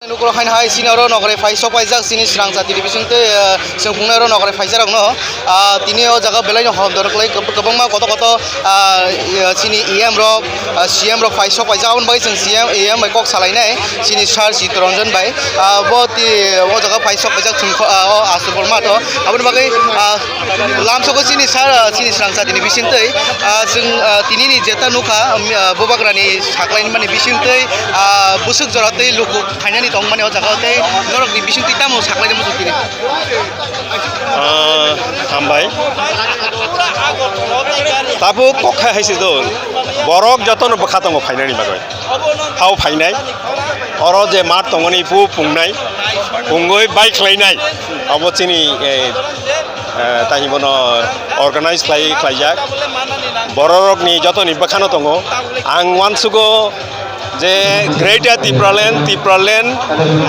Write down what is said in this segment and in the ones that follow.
Lukro hain hai sinaro nokre faisok paijak sini srangsa television te sengpungnaro nokre faijarok no tini o jaga belai no hom dorok lai kebangma koto sini EM rok CM rok faisok paijak abon bai seng CM EM bai kok salai nai sini sar Sitoranjan bai bo jaga faisok paijak sungko o asupol ma to abon bagai lamsoko sini sar sini srangsa television te seng tini ni jeta nuka bobagrani saklaini mani bisin te busuk jorate luku khainani tong mane o jaga te norok ni bising tita mo saklai mo sukini hambai tabu kokha haise do borok jotono bokhatongo phainani bagoi phau phainai oro je mat tongoni pu pungnai pungoi bike lainai abo chini tahibono organize khlaijak borok ni jotoni bakhano tongo ang wansugo je Greater Tipraland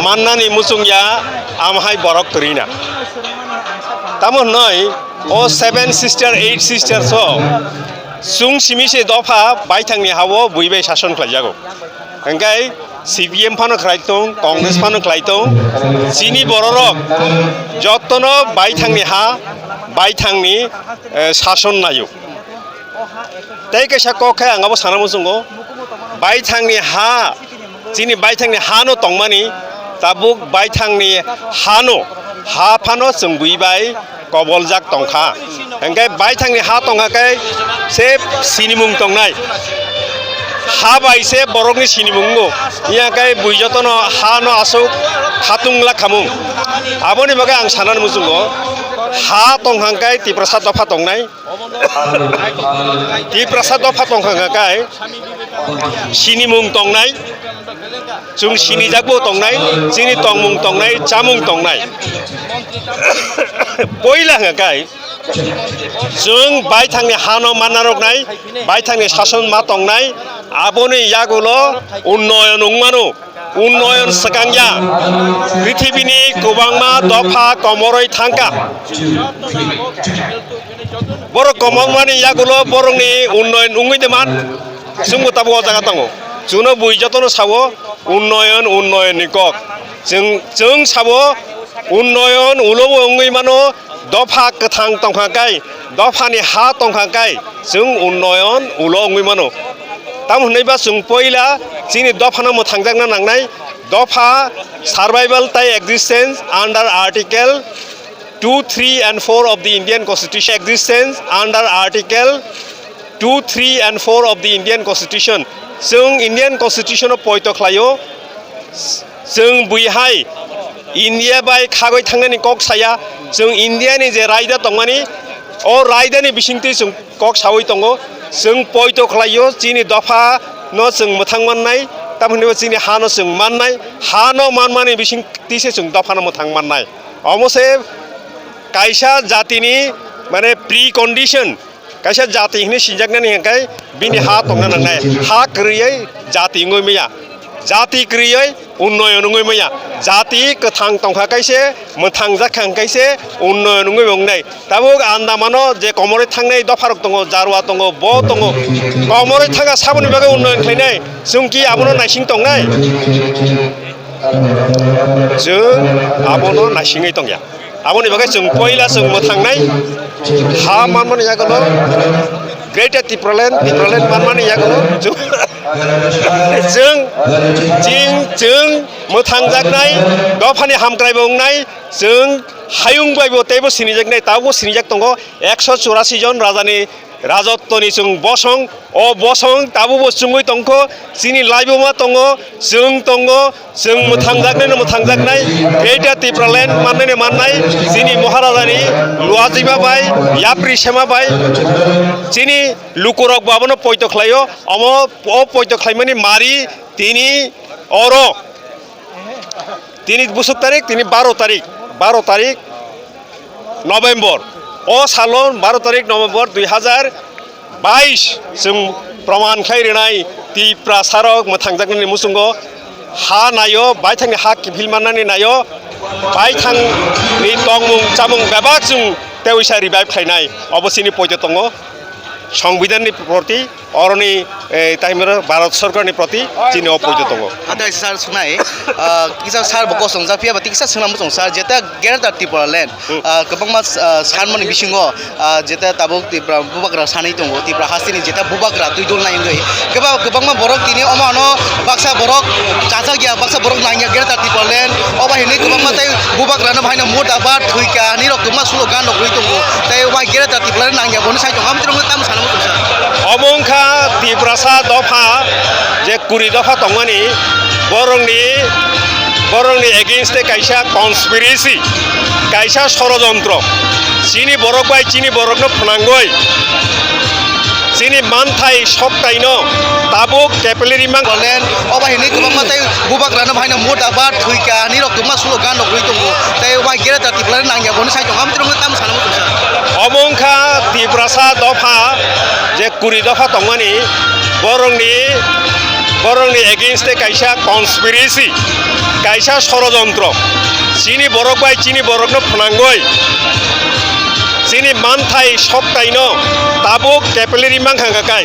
mannani musungya amhai borok torina tamon noi o 7 sister 8 sister so sung simise dofa baithangni hawo buibe shason khlaijago engkai CPM phano khlaitong Congress phano khlaitong chini bororok jotono baithangni ha baithangni shason nayo tei kaisa kokhe angabo sanamusungo baithangni ha chini baithangni hano tongmani tabuk baithangni hano ha phano sungbuibai koboljak tongkha engkai baithangni ha tonghakai se sinimung tongnai ha bai se borokni sinimungo iyakai buijotono hano asuk khatungla khamung aboni bagai ang sanan musungo ha tonghangkai tiprasad dofa tongnai tiprasad dofa tongkhangkai sinimung tongnai chung sinijakbo tongnai chini tongmung tongnai chamung tongnai poila ngakai chung baithangni hano manarok nai baithangni shason ma tongnai aboni yagulo unnoyon ungmanu unnoyon sakangya prithibini kubangma dofa komoroi thangka borok komongmani yagulo borongni unnoyon ungmideman sungbo tabo jaga tongo juno buijotono sawo unnoyon ni kok jeng sawo unnoyon ulobo ungui mano dofa kathang tongkhakai dofani ha tongkhakai jeng unnoyon ulo ungui mano tam hunaiba jeng poila chini dofano mo thangjagna nangnai dofa survival tai existence under article 2, 3 and 4 of the Indian Constitution existence under article 2, 3 and 4 of the Indian Constitution जों Indian Constitution point खालायो जों बुइहाय India bye खागै थांनायनि कक साया जों India नि जे रायदा दंमानि ओ रायदानि बिसिंति जों कक सावै दंगो जों पॉइंट खालायो जिनि दफा न जों मोथां माननाय तामहनबा जिनि हानो जों माननाय हानो मानमानि बिसिंतिसे जों दफा न मोथां माननाय अमसे कायसा जातिनि माने pre condition kaisa jati hini sinjaknani hengkai bini ha tongna nangnai ha kriyai jati ngoi meya jati kriyai unnoyon ngoi meya jati kathang tongkha kaise mothang jakhang kaise unnoyon ngoi mongnai tabuk andamano je komore thangnai dofarok tongo jarwa tongo bo tongo komore thanga saboni bagai unnoyon khlainai jungki abono naising tongnai जों abono naisingai tongya aboni bagai जों poila जों मोथांनाय ha manmani yagulo Greater Tipraland manmani yagulo जों मोथांजागनाय दफानि हामग्रायबो उंनाय जों हायुंबायबो तेबो सिनिजागनाय ताबो सिनिजाग दंगो 184 जन राजानि राजत्वनि जों बसं ओ बसं ताबो बसुङै तंखो सिनि लाइबोमा तंगो जों मोथांजागनाय Greater Tipraland माननाय सिनि महाराजानि लुआजिमा बाय याप्रि सेमा बाय सिनि लुकुरक बाबनो पयत खलायो अमो ओ पयत खलायमानि मारि तिनि अरो तिनि बुसुक तारिख तिनि 12 तारिख नभेम्बर ओ सालन 12 तारिख नभेम्बर 2022 जों प्रमाण खायरिनाय तिप्रासारक मोथांजागनानि मुसुंगो हा नायो बायथांनि हा किफिल माननानै नायो बायथांनि तंमुं चामुं बेबाक जों तेवैसा रिभाइभ खायनाय अबसिनि पयत दङ संबिधाननि प्रति অরনি তাইমের ভারত সরকারनि প্রতি চিনি অপৈত দङ ada sar sunai kisa sar boko songja pia ba tiksa sungna mo sar jeta gerta tipra land kebang mas san mani bisingo jeta tabuk tipra bubagra sanai tongo tipra hasini jeta bubagra tuidul nai ngai kebang ma borok tini omano baksa borok chacha gya baksa borok nai gerta tipra land oba hini kebang ma tai bubagra na bhaina mota ba thuika ni rok ma sulo gan rok roi tongo tai oba gerta tipra nai ya bonu sai tongo am tirong tam sana mo sar অমংখা তিব্রাসা দফা যে 20 দফা দङनि বরংনি এগেইনস্টে কাইসা conspiracy কাইসা ষড়যন্ত্র চিনি বরক by চিনি বরকনো ফনাঙ্গই চিনি মানথাই সবটাইন তাবুক কেপেলেরি মান land oba hini kebang ma tai bubagra na bhaina mota ba thuika ni rok ma sulo gan rok roi tongo tai oba gerta tipra nai ya bonu sai tongo am tirong tam sana mo sar অমংখা তিব্রাসা দফা যে 20 দফা দङनि বরংনি এগেইনস্টে কাইসা conspiracy কাইসা ষড়যন্ত্র চিনি বরক by চিনি বরকনো ফনাঙ্গই চিনি মানথাই সবটাইন তাবুক কেপেলেরি মান খাঙ্গাকাই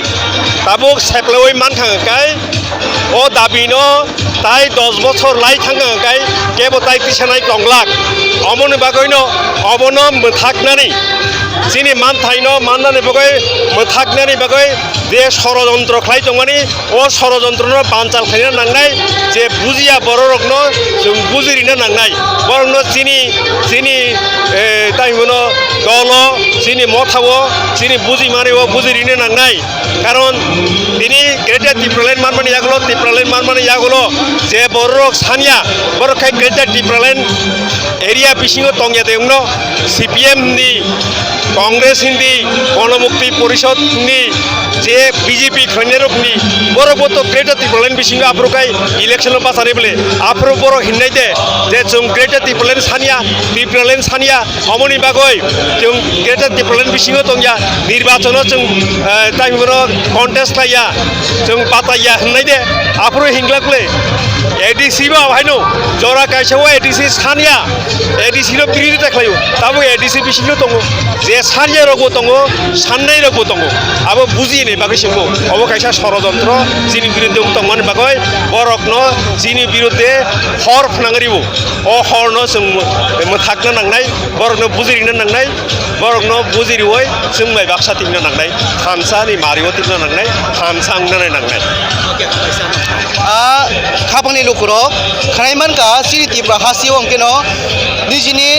তাবুক সেপ্লেওই মান খাঙ্গাকাই ও দাবিনো তাই 10 বছর লাই থাঙ্গাকাই কেবো তাই পিছানাই টংলাক অমনে বাগৈনো অবন থাকনানি চিনি মানথাইনো মাননানি বাগৈ থাকনানি বাগৈ যে ষড়যন্ত্র খাই দङनि ও ষড়যন্ত্রনো বানচাল খাইনা নাंनाय যে বুজিয়া বড়রকনো जों বুজিরিনা नांनाय বরংনো চিনি তাইমনো দল চিনি মথাও চিনি বুজি মানেও বুজিরিনা नांनाय কারণ তিনি গ্রেটার ত্রিপুরাল্যান্ড মানমানি ইয়াগুলো ত্রিপুরাল্যান্ড মানমানি ইয়াগুলো যে বড়রক সানিয়া বড়খাই গ্রেটার ত্রিপুরাল্যান্ড এরিয়া বিশিঙ্গ তংয়া দেংনো সিপিএম नि কংগ্রেস হিন্দি গণমুক্তি পরিষদ नि যে বিজেপি খৈনেরকনি বড়বত গ্রেটার ত্রিপুরাল্যান্ড বিশিঙ্গ আপ্রকাই ইলেকশন পাসারে বলে আপ্র বড় হিন্নাইতে যে जों গ্রেটার ত্রিপুরাল্যান্ড সানিয়া অমনি বাগৈ जों গ্রেটার ত্রিপুরাল্যান্ড বিশিঙ্গ তংয়া নির্বাচন जों তাইমনো কন্টেস্ট লাইয়া जों বাতাইয়া হিন্নাইতে আপ্র হিংলাকলে এডিসি বা ভাইনো জরা কাইসাও এডিসি সানিয়া এডিসি নো বিরোধিতা খাইও তাবো এডিসি বিশিঙ্গ দङ যে সানিয়া রগো দङ সাননাই রগো দङ আবো বুজিনে বাগৈ সিংহ অব কাইসা ষড়যন্ত্র চিনি বিরুদ্ধে দङनि বাগৈ বরকনো চিনি বিরুদ্ধে হর ফনাঙ্গরিবো ও হরনো जों থাকনা नांनाय বরকনো বুজিরিনা नांनाय বরকনো বুজিরিওই जों माइ बाक्सा टिमना नांनाय खानसानि मारिओ टिमना नांनाय खानसा आंनानै नांनाय खाबांनि लुकुरो खानायमान का सिरि तिप्रा हासियो अंकेनो निजिनि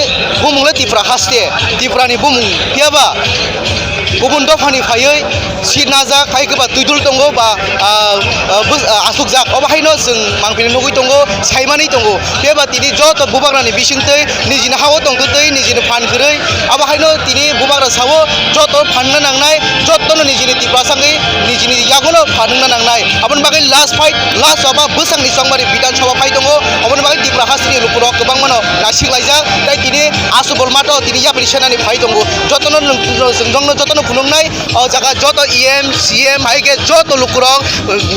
बुमुंले तिप्रा हासते तिप्रानि बुमुं पियाबा गुबुन दफानि फायै सिनाजा खायगोबा तुइदुल दंगो बा आसुक जाक अबाहायनो जों मांफिनो लुगै दंगो साइमानै दंगो बेबा तिनि जत बुबाग्रानि बिसिंतै निजिनि हावो दंगोतै निजिनि फानगोरै अबाहायनो तिनि बुबाग्रा सावो जत फाननो नांनाय जतनो निजिनि तिप्रा सांगै निजिनि यागोनो फाननो नांनाय आबन बागै लास्ट फाइट लास्ट अबा बोसांनि संबारि बिधान सभा फाइ दंगो अबन बागै तिप्रा हासिनि लुकुरो गोबां मानो नासिगलायजा ताइ तिनि आसु बलमाto तिनि याबरि सेनानि फाइ दंगो जतनो जोंनो जतनो खुलुमनाय जागा जत इएम सिएम हाइगे जत लुकुरक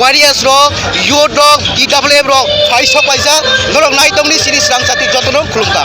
वारियास रक युथ रक DWF रक फाइ सपाइजा नरक नाइतंनि सिरि स्रां जाति जतनो खुलुमता